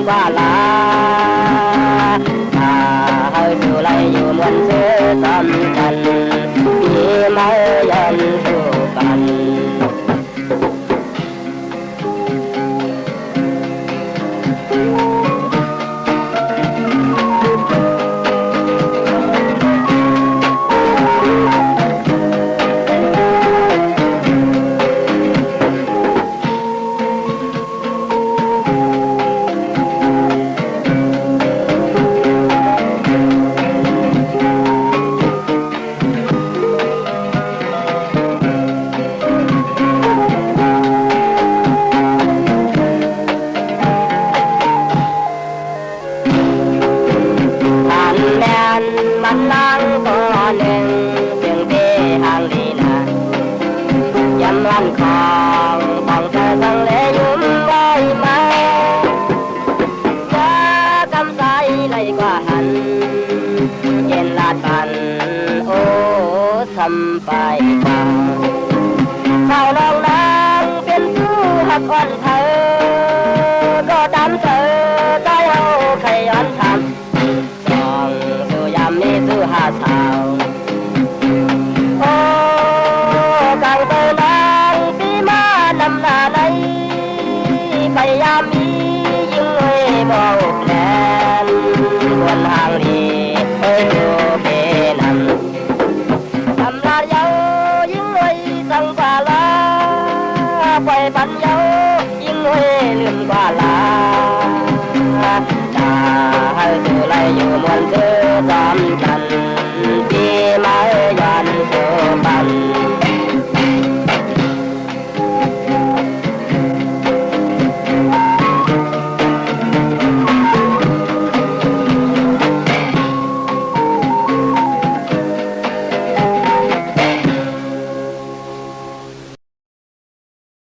ว่าลาhơi từ lạiอยู่มวนเสือสำคัญมีมายันสู่กันไปข้าวน้องนางเป็นผู้หักอ่อนเธอก็ดำเธอได้เอาใครย้อนทำสองดูยามนี้สู้หาสาวโอ้กังเตยนางปีมานำหน้าในไปยามนี้ยิ่งเลยบอกแลนบนทางนี้เอ้ยดูเปนันไปปัญญายิ่งเว้ลืมกว่าลาจะให้ดูแลอยู่มวนเธอ